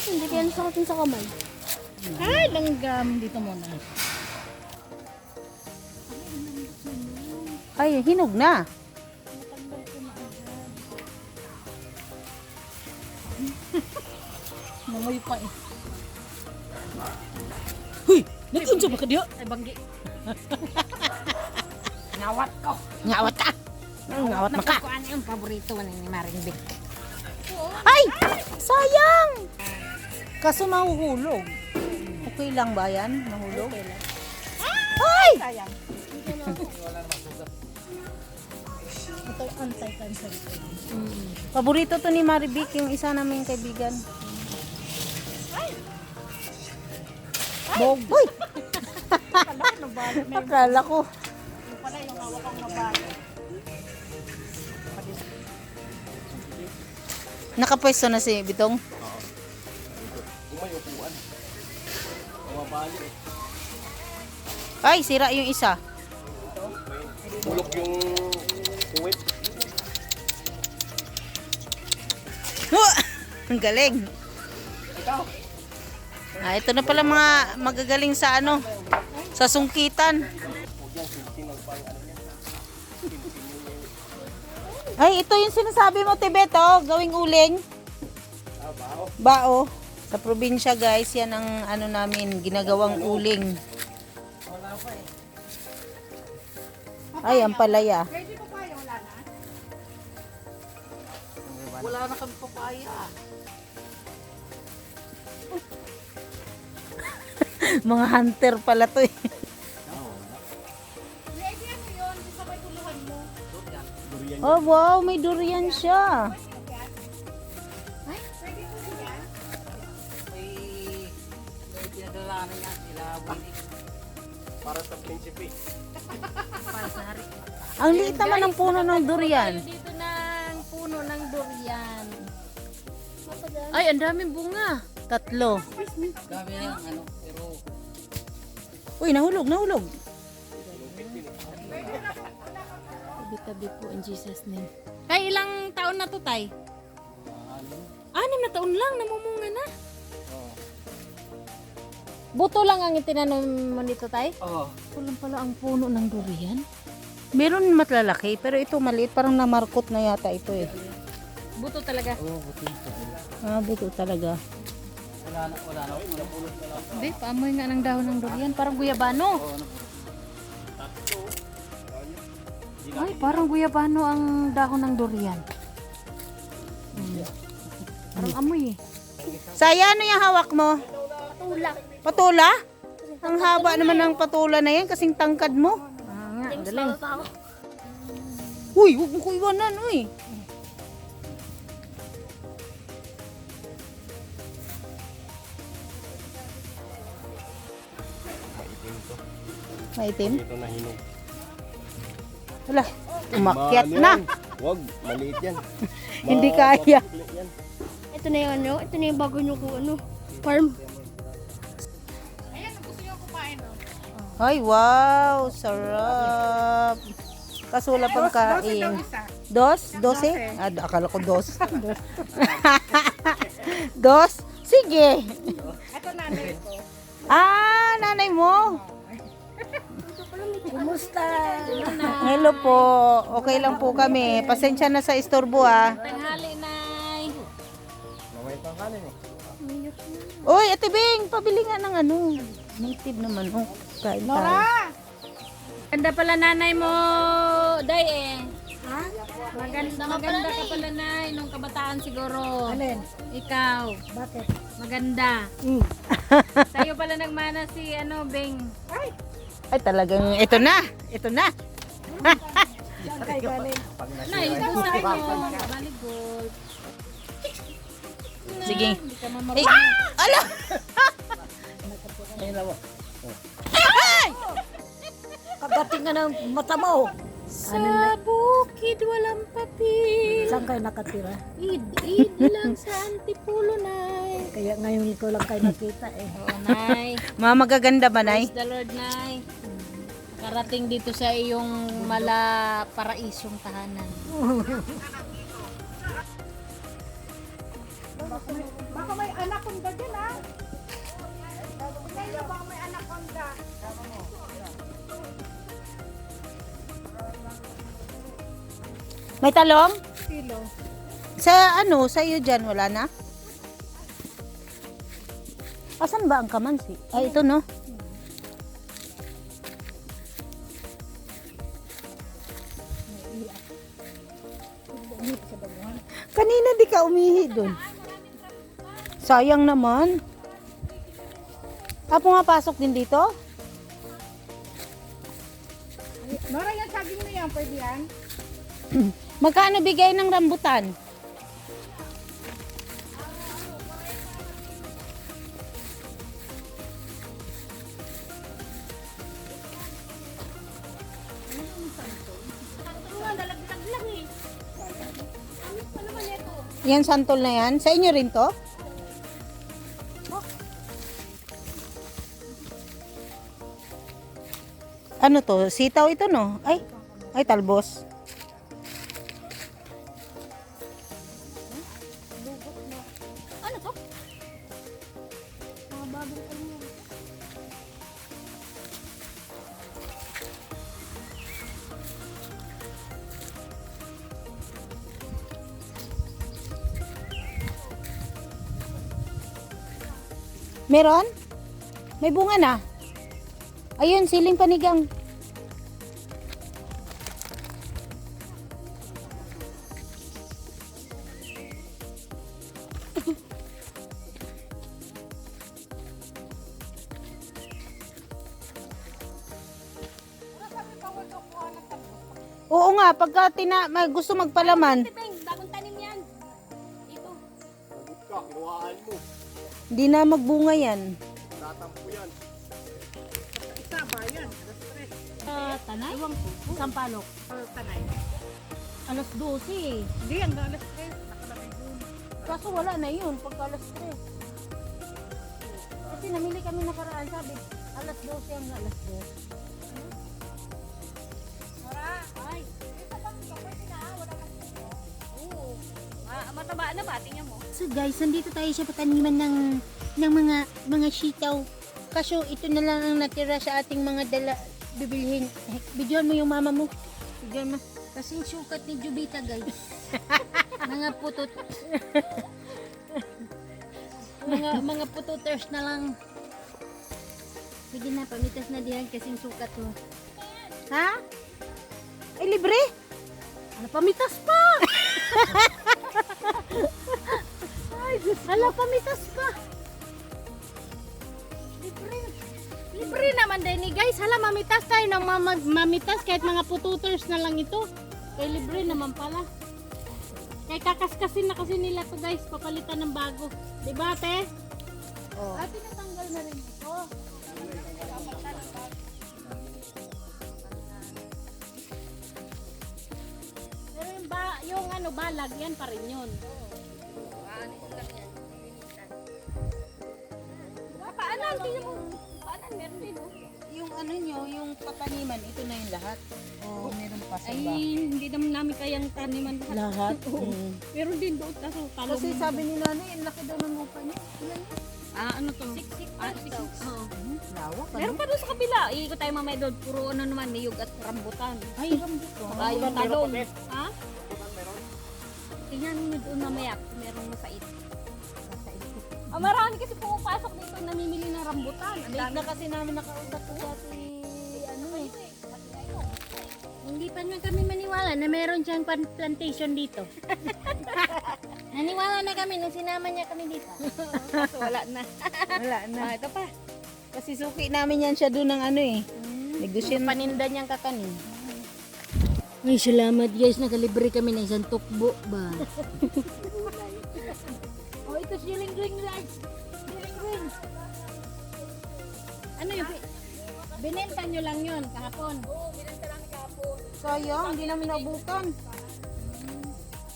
Hindi kaya sa atin sa kamay. Ay, langgam dito muna. Ay, hinog na. Nangoy pa eh. Huy! Nag-unsa ba ka diyo? Ay, banggi. Ngawat ko. Ngawat ka. Ngawat maka. Ano yung paborito ni Maring Vic? Ay! Sayang! Kaso mahuhulog. Okay lang ba yan? Mahulog? Ay! Sayang. Ito antay-cancer. Paborito to ni Marivic, yung isa naming kaibigan. Bog. Uy! Akala ko. Yung pala yung hawak ang nabalo. Nakapwesto na si Bitong. Ay, sira yung isa. Bulok yung kuwit. Ang galing. Ah, ito na pala mga magagaling sa ano, sa sungkitan. Ay, ito yung sinasabi mo, Tibeto, gawing uling. Bao. Sa probinsya, guys, yan ang ano namin, ginagawang uling. Ay, ang palaya. Pwede pa pa wala na? Wala na kami papaya. Mga hunter pala to eh. Pwede ano yun? Sabay tuluhan mo. Oh, wow, may durian siya. Ay, pwede po siya. May pinadala na yan sila. Para sa prinsipe. Para sa hari. Ang liit naman ng puno ng durian. Dito ng puno ng durian. Ay, ang daming bunga. 3. Dami na ano, pero Uy, nahulog, nahulog. tabi-tabi po in Jesus name. Tay, ilang taon na to, Tay? 6 na taon lang, namumunga na. Buto lang ang itinanom mo nito, Tay? Oo. Kulang pala ang puno ng durian. Meron matlalaki, pero ito maliit. Parang namarkot na yata ito eh. Buto talaga. Ah, buto talaga. Hindi, paamoy nga ng dahon ng durian. Parang guyabano. Ay, parang guyabano ang dahon ng durian. Parang amoy eh. Saya, ano yung hawak mo? Patula. Patula? Ang haba naman ng patula na yan, kasing tangkad mo. Ah, nga, Thanks galing. pa ako. Uy, huwag mo ko iwanan, uy. Maitim to. Maitim? Ito na hinog. Wala, umakyat Maano na. yan? Huwag, maliit yan. Hindi kaya. Mapapakli yan. Ito na yung ano, ito na yung bago nyo ko ano, farm. Ayan, gusto nyo kumain, no? Ay, wow, sarap. Kaso wala pang kain. Dos? 12? Ah, akala ko dos. Dos? Sige. Ito nanay ko. Ah, nanay mo. Kumusta? Hello po. Okay lang po kami. Pasensya na sa istorbo ah. Tanghali, Nay. Mamay pang kanin eh. Uy, Ate Bing, pabili nga ng ano. Native naman. Oh, kain tayo. Ganda pala nanay mo, Day eh. Ha? Maganda ka pala, Nay, nung kabataan siguro. Alin? Ikaw. Bakit? Maganda. Sa'yo pala nagmana si ano, Bing. Ay, talagang ito na. Ito na. Nay, ito sa inyo. Very good. Sige. Hindi ka Eh, mamarunong. ala! Kagating nga ng mata mo. Sa bukid walang papel. Saan kayo nakatira? Id lang sa Antipulo, Nay. Kaya ngayon ko lang kayo nakita eh. Oo, Nay. Mga magaganda ba, Nay? Praise the Lord, Nay. Karating dito sa iyong paraisyong tahanan. Baka may May talong? Kilo. Sa ano, sa iyo dyan, wala na? Asan ba ang kamansi? Ay, ito no? Kanina di ka umihi dun. Sayang naman. Pumapasok din dito? Nora, yung saging mo yan, pwede yan? Magkano bigay ng rambutan? Yan santol na yan. Sa inyo rin to? Ano to? Sitaw ito no? Ay talbos. Ano to? Mga bagong ano. Meron? May bunga na. Ayun, siling panigang. Oo nga, pagka gusto magpalaman, Bagong tanim yan. Ito. Sagot ka, kinuhaan mo. hindi na magbunga yan. Tatampo yan. Tanay? Sampalok. Tanay. Alas 12. Hindi, hanggang alas 3. Nakalagay doon. Kaso wala na yun, pagka alas 3. Kasi namili kami nakaraan, sabi, alas 12 hanggang alas 2. Mataba na ba? Tingnan mo. So guys, nandito tayo sa pataniman ng mga sitaw. Kaso ito na lang ang natira sa ating mga bibilhin. Bidyoan mo yung mama mo. Bidyoan mo. Kasing sukat ni Jubita guys. Mga putot. mga pututers na lang. Sige na, pamitas na diyan kasing sukat mo. Ha? Ay, libre? Ano, pamitas pa? Hala, pamitas pa. Libre naman din ni guys. Hala, mamitas tayo ng mamitas kahit mga pututers na lang ito. Kaya libre naman pala. Kaya kakaskasin na kasi nila to guys. Papalitan ng bago. Diba ate? Oh. Ate, natanggal na rin ito. Pero yung ano, balag, yan pa rin yun. Paano? Tingnan mo. Paano? Meron din oh. Yung ano nyo, yung pataniman, ito na yung lahat. Oh, meron pa sa Ay, ba? hindi naman namin kayang taniman lahat. Lahat? Meron din doon. Kaso talo Kasi sabi ni nanay, ang laki daw ng lupa niya. Ilan yun? ano to? Siksik. Oo. Lawak, Meron pa doon sa kabila. Iikot tayo mamaya doon. Puro ano naman, niyog at rambutan. Ay, rambutan. Saka yung talong. Ha? Tingnan nyo doon mamaya kung merong masait. Marami kasi pumapasok dito namimili ng rambutan. Ang Late dami. na kasi namin nakausap ko si ano eh. Hindi pa naman kami maniwala na meron siyang plantation dito. Naniwala na kami nung sinama niya kami dito. Kaso wala na. Wala na. Ito pa. Kasi suki namin yan siya doon ng ano eh. Negosyo Yung paninda niyang kakanin. Ay, salamat guys. Nakalibre kami ng isang tukbo ba? Oh, ito si Lingling guys. Lingling. Ano yung binenta nyo lang yun kahapon? Sayang, hindi namin nabukan.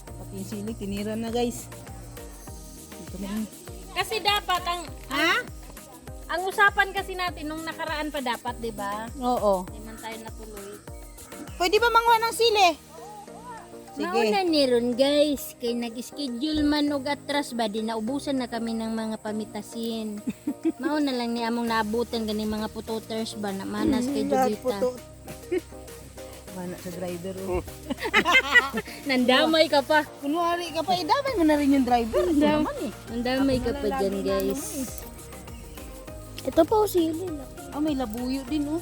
Pati yung sili, tinira na guys. Dito na yun. Kasi dapat ang ang usapan kasi natin nung nakaraan pa dapat, 'di ba? Oo. Hindi man tayo natuloy. Pwede ba manguha ng sili? Mauna ni ron guys, kay nag-schedule man og atras ba di naubusan na kami ng mga pamitasin. Mauna lang ni among naabutan gani mga putoters ba na manas kay Jubita. Mana sa driver. Oh. Nandamay ka pa. Kunwari ka pa, idamay mo na rin yung driver. Naman eh. Nandamay ka pa dyan guys. Ito po sili. Oh, may labuyo din oh.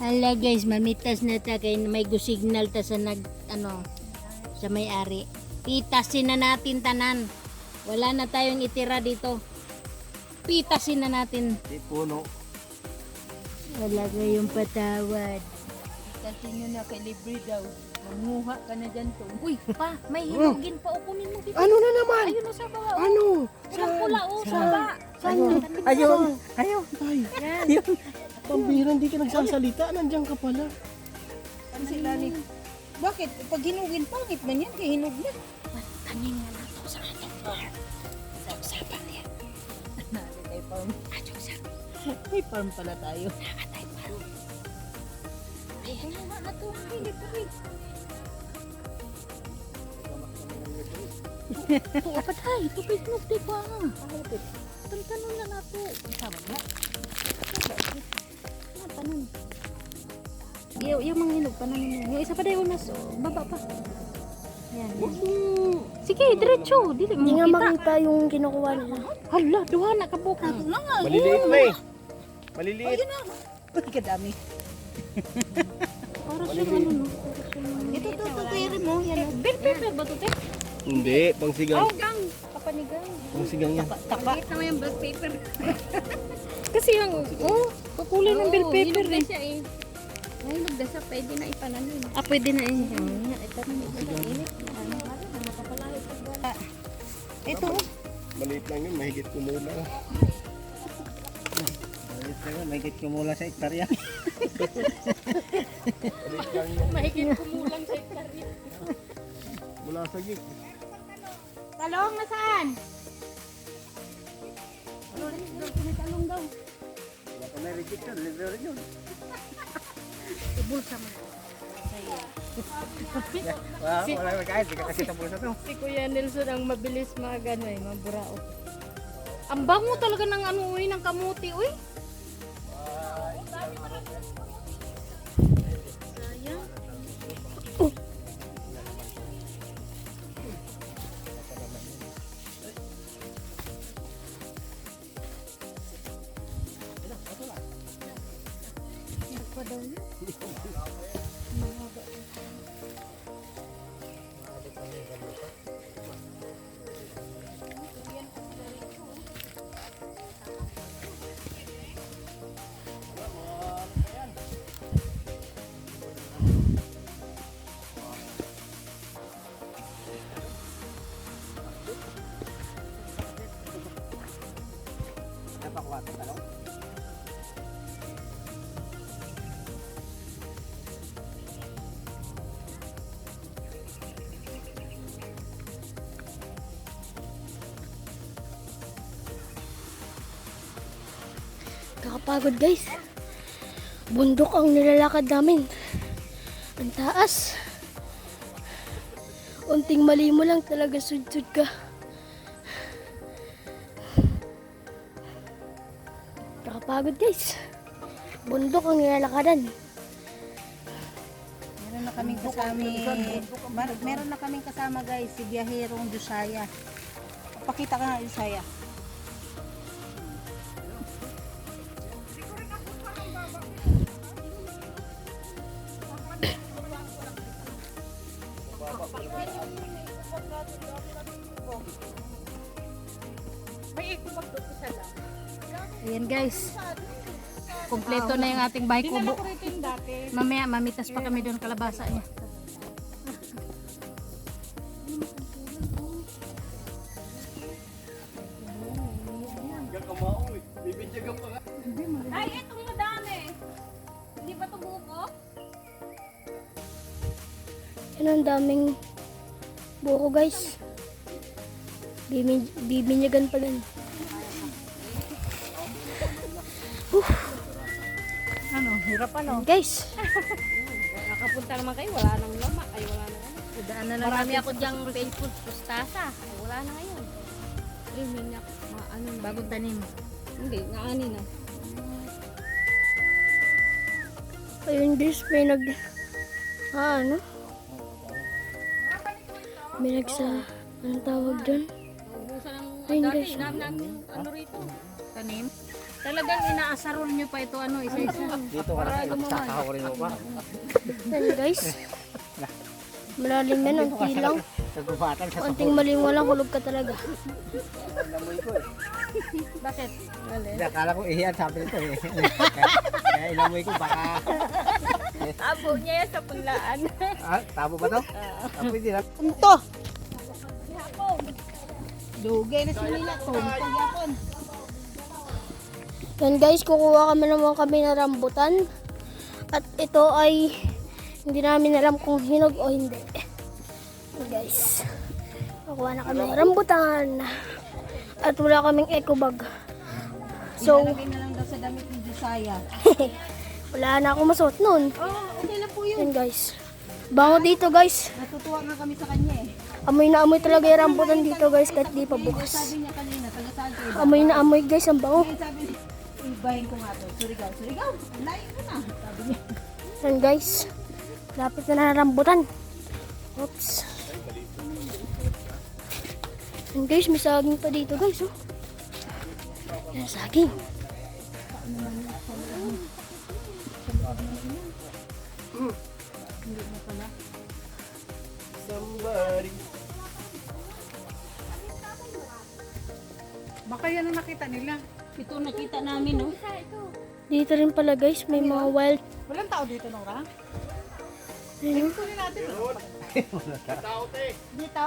Hala guys, mamitas na ta kay may signal ta sa sa may-ari. Pitasin na natin tanan. Wala na tayong itira dito. Pitasin na natin. Di puno. Wala kayong patawad. Kasi nyo na kay libre daw. Manguha ka na dyan to. Uy, pa, may hinugin pa. Ukunin mo dito. Ano na naman? Ayun na sa baba. Oh. Ano? Pula, sa baba. Ayun. Ayun. Ay. Ayun. Pambira, hindi ka nagsasalita. Nandiyan ka pala. Ano si Lani? Bakit? Pag hinugin, pangit man yan. Kaya hinug na. Tanin nga lang to sa atin. Sa yan. Nakatay farm. May farm pala tayo. Nakatay pa. Ay, nga na to. Hindi pa rin. Tuwa pa tayo. Tupig mo. Di ba? Tantanon na nato. Tama na. Panan. Yung mga hinog, panan mo. Yung isa pa tayo nas. Baba pa. Yan. Sige, diretso. Dili Hindi mo nga kita. makita yung kinukuha nila. Hala, duha na kabuk. Maliliit na eh. Maliliit. Uy, kadami. Para siyang ano no. Ito, pwede mo. Yan. Bill paper ba to, te? Hindi, pangsigang. Gang. Papanigang. Pangsigang yan. Tapa. Ito naman yung black paper. Kasi yung, kakulay ng bill paper eh. siya eh. Ay, magdasa, pwede na ipananin. Pwede na eh. Ito na init. Ito. Maliit lang yun, mahigit kumula. Maliit lang yun, mahigit kumula sa hektarya. Maliit lang yun. Mahigit kumulang sa hektarya. Mula sa gig. Talong na saan? Talong daw. Baka may reject yun, libre rin yun. Ibulsa mo. Wala may kahit, di ka kasi sa bulsa to. Si Kuya Nelson ang mabilis magano eh, maburao. Ang bango talaga ng ano uy, ng kamuti uy. Kakapagod guys. Bundok ang nilalakad namin. Ang taas. Unting mali mo lang talaga sud-sud ka. Kakapagod guys. Bundok ang nilalakadan. Meron na kaming kasama. Meron na kaming kasama guys, si Biyaherong Josiah. Pakita ka nga Josiah. Ayan guys. Kompleto na yung ating bahay kubo. Mamaya mamitas pa kami doon kalabasa niya. Ay, itong madami. Hindi ba ito buko? Yan ang daming buko guys. Bibinyagan pa lang. Ano? Hirap ano. Guys, Nakapunta naman kayo, wala nang lama. Ay, wala nang ano. Daan na lang Marami natin ako dyang Facebook pustasa. Ay, wala na ngayon. Minyak, ano na. bagong tanim. Hindi, naani na. ayun guys, may ano? May anong tawag dyan? Ubusan ng Ayun, dati, guys. ano rito. Tanim. Talagang inaasarol nyo pa ito, ano, isa-isa. Dito ka na, sakaw rin mo pa. Ayun guys. Malalim yan, unti lang. Nagubatan sa Unting maling walang hulog ka talaga. lamoy ko eh. Bakit? Hindi, akala ko ihiyan sabi nito eh. Kaya ilamoy ko baka... Tabo niya yan sa punlaan. Ah, tabo ba to? Pwede lang. Ito. Dugay na si Nila to. Pagyapon. Yan guys, kukuha kami ng rambutan. At ito ay hindi namin alam kung hinog o hindi. Yan guys, kukuha na kami ng rambutan. At wala kaming eco bag. So, Ilalagay na lang daw sa damit ni Josiah. wala na akong masuot nun. Okay na po yun. Yan guys. Bango dito guys. Natutuwa nga kami sa kanya eh. Amoy na amoy talaga yung rambutan dito guys kahit di pa bukas. Sabi niya kanina, taga saan kayo? Amoy na amoy guys ang bango. Ngayon sabi niya, ibahin ko nga to. Surigaw, surigaw. Layo ko na. Sabi niya. Yan guys. Lapit na na rambutan. Oops. Yan guys, may saging pa dito guys. Oh. Yan saging. Somebody. Baka yan ang nakita nila. Ito nakita namin, no? Dito rin pala guys, may mga wild. Walang tao dito, Nora? Ayun. Kunin natin. Dito?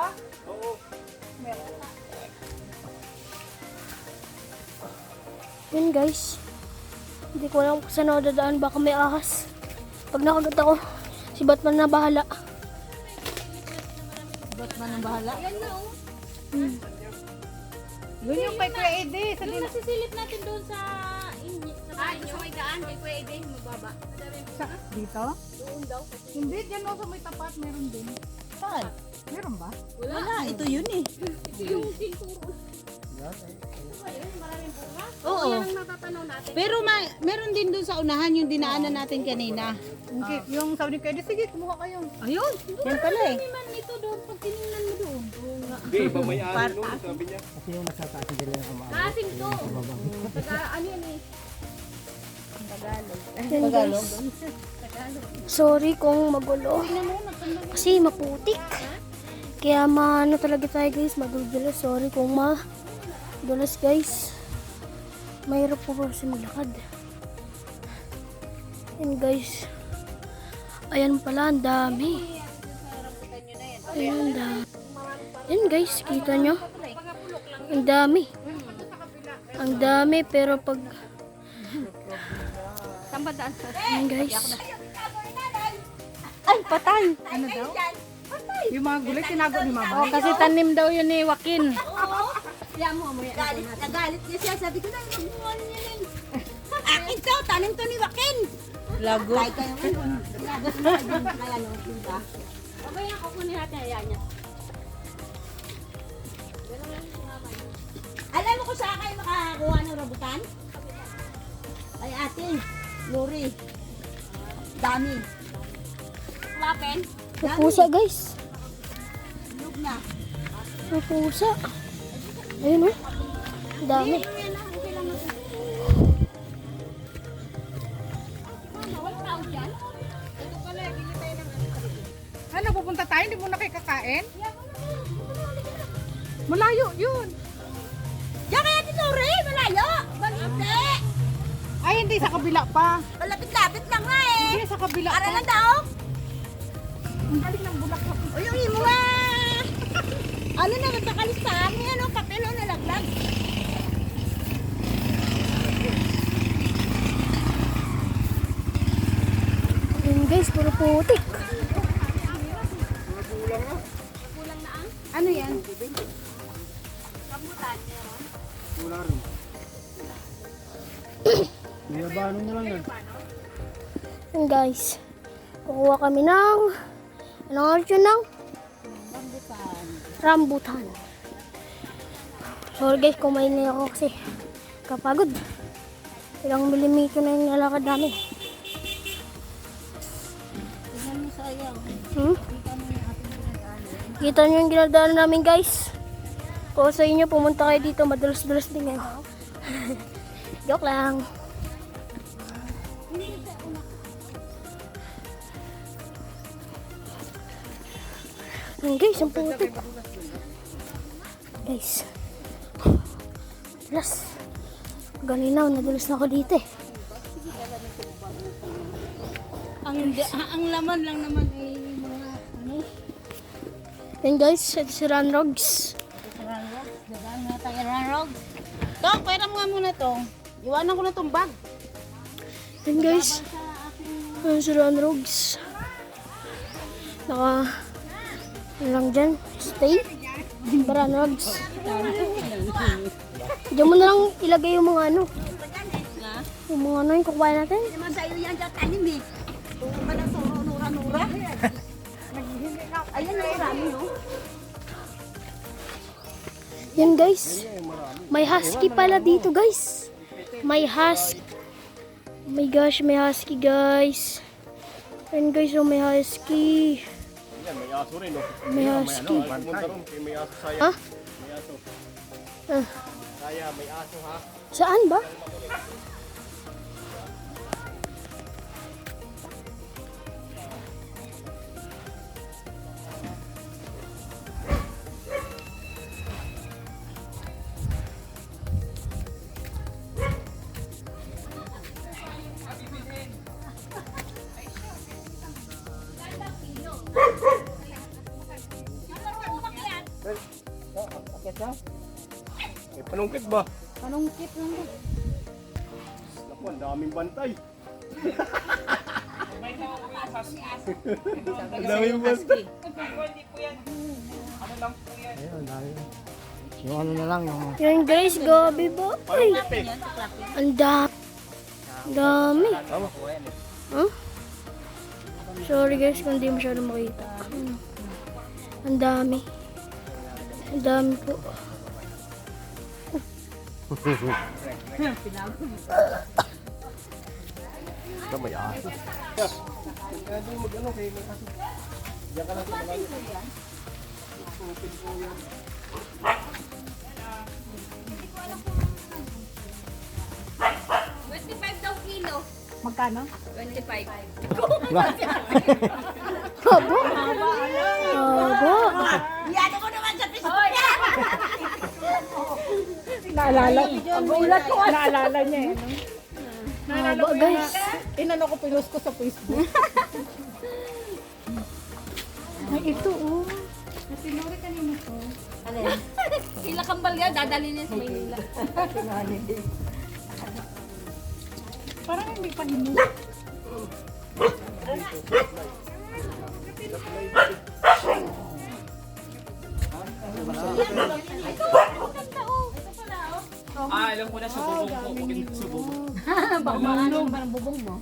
Yun guys. Hindi ko alam kung saan ako dadaan. Baka may ahas. Pag nakagat ako, si Batman na bahala. Batman ang bahala. Hmm. Yun yung kay Kuya Ede. Sa Yung nasisilip natin doon sa inyo. Sa may daan, kay Kuya Ede, mababa. Dito? Doon daw. Hindi, dyan o sa may tapat, meron din. Saan? Meron ba? Wala. Ito yun eh. Yung tinturo. Maraming bunga. Oo. Yan ang natatanaw natin. Pero meron din dun sa unahan yung dinaanan natin kanina. Yung sabi ni Kuya Ede, sige, kumuha kayo. Ayun. Yan pala eh. Hindi man ito doon, pag tinignan mo doon. Hindi, pamayaan no, sabi niya. Kasi yung nasataas nila ng ama. Kasing to. Taga, ano yan eh. Yan guys. Sorry kung magulo. Kasi maputik. Kaya maano talaga tayo guys, madudulas. Sorry kung madulas guys. Mahirap po kasi maglakad. Yan guys. Ayan pala, ang dami. Ayan, ang dami. Yan guys, kita nyo? Ang dami. Ang dami, pero pag... Saan ba daan? Ayan guys. Ay, patay! Ano daw? Yung mga gulay, tinago ni Mama. Oh, kasi tanim daw yun ni Joaquin. Nagalit niya siya. Sabi ko na, magbuwan niya yun. Akin to, tanim to ni Joaquin. Lago. Kaya kayo ngayon. Kaya no, diba? Okay na, kukunin natin. Ayan niya. Alam mo kung saan kayo makakuha ng rambutan? Ay ate, Lori. Dami. Wapen. Mapusa guys. Lug na. Mapusa. Ayun o. Ang dami. Ano, pupunta tayo? Hindi mo na kayo kakain? Malayo yun. Diyan kaya ni Lori, malayo. Hindi. Ay, hindi. Sa kabila pa. Malapit-lapit lang nga eh. Hindi, sa kabila Para pa. lang daw. Ang galing ng bulaklak. O yung imo ah. Ano na, nagkakalis sa amin. Ano, papel o nalaglag. Ayun guys, puro putik. Ano yan? Wala rin. Nilabanan mo lang yan. Yan guys. Kukuha kami ng ano nga yun ng? Rambutan. Sorry guys, kumain na ako kasi kapagod. Ilang milimetro na yung nalakad namin. Tingnan mo sayang. Kita nyo yung ginadaan namin guys. Kung sa inyo pumunta kayo dito, madalas-dalas din ngayon. Joke lang. Guys, ang putik. Guys. Madalas. Ganinaw, nadulas na ako dito eh. Ang laman lang naman ay mga ano. Yan guys, ito si Ranrogs. Ranrog. Dadaan na tayo Ranrog. Dok, pera mo nga muna to. Iwanan ko na tong bag. Yan guys. Yan si Ranrogs. Naka... Ano lang dyan? Stay. Ranrogs. Diyan mo na lang ilagay yung mga ano. Yung mga ano yung kukuha natin. Naman sa iyo yan dyan tanim eh. Kung ba na suro, nura-nura. Ayan na marami no. Yan guys. May husky pala dito guys. May husky. Oh my gosh, may husky guys. Yan guys, oh may husky. Yan, may aso rin, no? May husky. Pumunta ron, kay may aso saya. Ha? May aso. Ah, Saya, may aso ha. saan ba? May panungkit ba? Panungkit lang ba? Naku, ang daming bantay. Ang daming bantay. Yan guys, gabi ba? Ay, ang dami. Huh? Sorry guys kung di masyado makita. Ang dami. Ang dami po. Ito may aso. Kaya doon mag-ano kay may aso. Diyan ka lang sa mga ito. Magkano? Haba. Haba. Iyano ko naman sa Facebook. Naalala, gulat ko. Naalala niya eh. Haba guys. Inano ko, pinost ko sa Facebook. Ay, ito oh. Sila kambal yan, dadali niya sa Maynila. Parang hindi pa hinog. Alam ko na sa bubong ko. Pagin sa bubong. Baka maano ba ng bubong mo?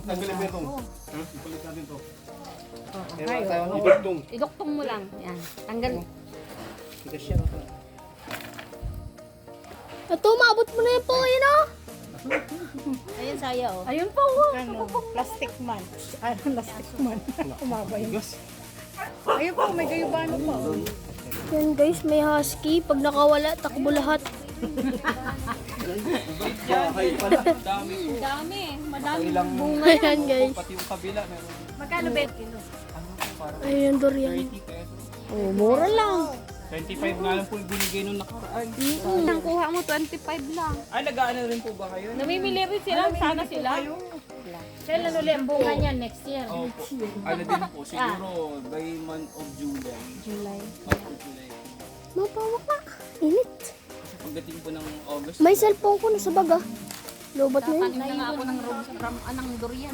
Tanggalin mo itong. Ipalit natin ito. Meron tayo ng Idugtong. Iduktong mo lang. Yan. Tanggal. tigas siya. Ito, maabot mo na yan po, yun oh. Ayun saya oh. Ayun po. Oh. Ano, plastic man. Ano, plastic man. Umaba yun. Ayun po, may gayubano pa. Oh. Yan guys, may husky. Pag nakawala, takbo lahat. Bahay pala. Dami po. Dami. Madami. Ilang Bunga yan guys. pati yung kabila. Meron. Magkano ba? Ano po parang Ayun, durian. 30 pesos. Oh, mura lang. 25 nga lang po yung binigay nung nakaraan. Ang kuha mo, 25 lang. Ay, nag-aano rin po ba kayo? Namimili rin sila. Sana sila. Kailan ulit ang bunga niyan? Next year. Opo. Ano din po, siguro by month of July. July. Opo, July. Mapawak na. Init. Kasi pagdating po ng August, May cellphone ko na sa baga. Lobat na yun. Tanim na nga ako ng ng durian.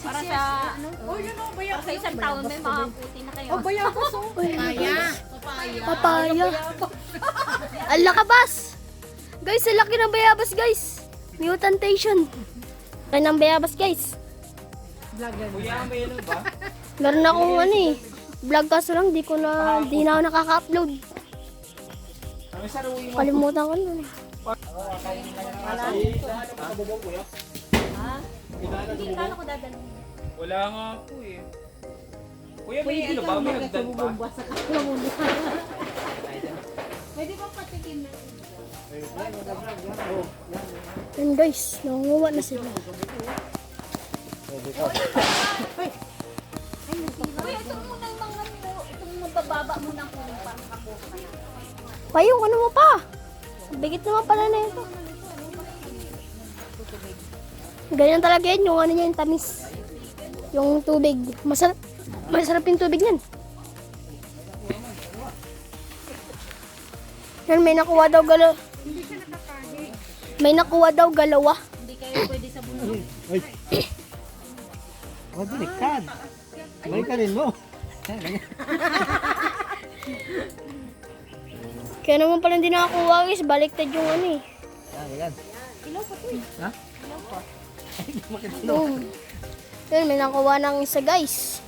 Para sa, para sa isang taon may makaputi na kayo. Bayabas oh. Papaya. Ang lakabas. Guys, ang laki ng bayabas guys. Mutantation. Ay ng bayabas guys. Kuya, may ano ba? Meron akong ano eh. Vlog kaso lang, di na ako nakaka-upload. Ang saruwi mo. Kalimutan ko na. Wala nga po eh. Kuya, may ano ba? May hagdan pa? Pwede ba patikim na? Yun guys, nangunguha na sila. Kuya, ito muna yung mga itong mabababa mo ng kulong para makakuha ka na. Payong, ano mo pa? Bigit naman pala na ito. Ganyan talaga yan, yung ano niya, yung tamis. Yung tubig. Masarap yung tubig niyan. Yan, may nakuha daw galaw. May nakuha daw galawa. Hindi kayo pwede sa bundok. Oh, delikad. Balik ka rin mo. Kaya naman pala hindi nakakuha guys, baliktad yung ano eh. Yan. Boom. Yun, may nakuha ng isa guys.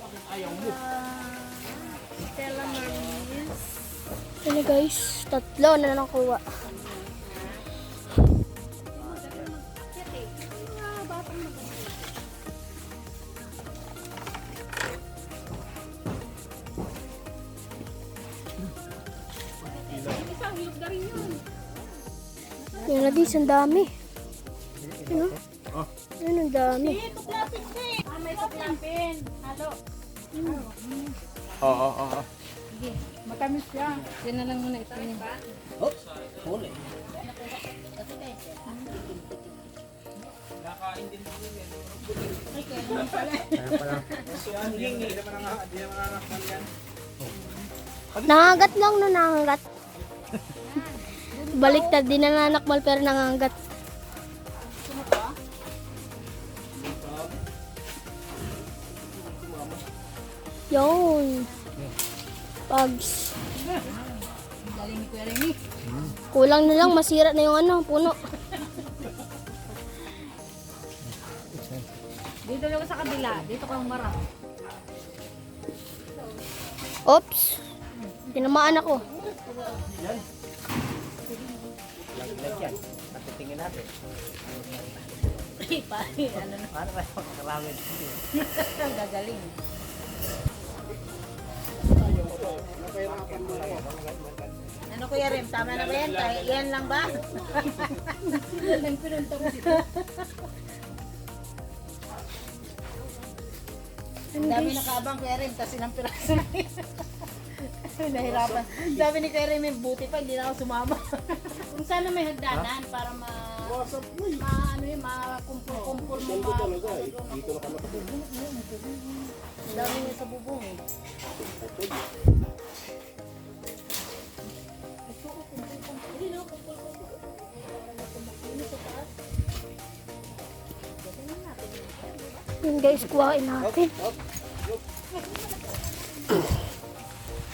Yun guys, 3 na nakuha. Yun na guys, ang dami. Yun oh. Yun, ang dami. May tuklapin. Halo. Oo. Matamis siya. Yan na lang muna ito niya. Oh, huli. Nakain din po yan. Nangangat lang no, nangangat. Baliktad, di nananakmal pero nangangat. Yun. Pags. Galing ni Kuya Remy. Kulang na lang, masira na yung ano, puno. Dito lang sa kabila. Dito ka humarap. Oops. Tinamaan ako. Laglag yan. Patitingin natin. Ano na? Paano ba yung makakaramid? Ang gagaling. Ano Kuya Rem, tama na ba yan? Kaya yan lang ba? Ang dami nakaabang Kuya Rem kasi ng piraso na yun. Nahirapan. Ang dami ni Kuya Rem, buti pa hindi na ako sumama. Kung sana may hagdanan para ano yun, makumpul-kumpul mo Ang dami niya sa bubong eh. Yun guys, kuhain natin.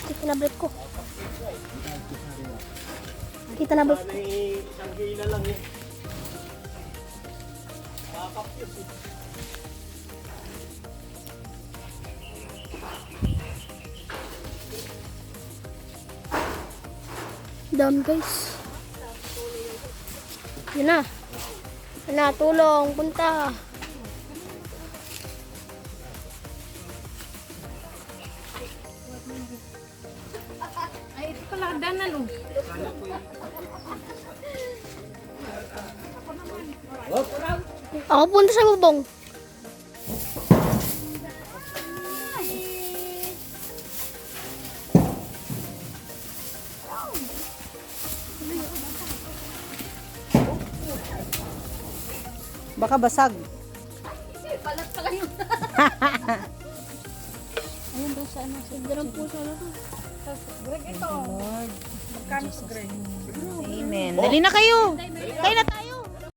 Kita na break ko. Kita na break ko. Isang gila lang eh. Dam guys. Yun na. Yun na, tulong, punta. Ay, ito pala hagdanan oh. Ako punta sa bubong. Baka basag. Amen. Dali na kayo. Kayo na tayo.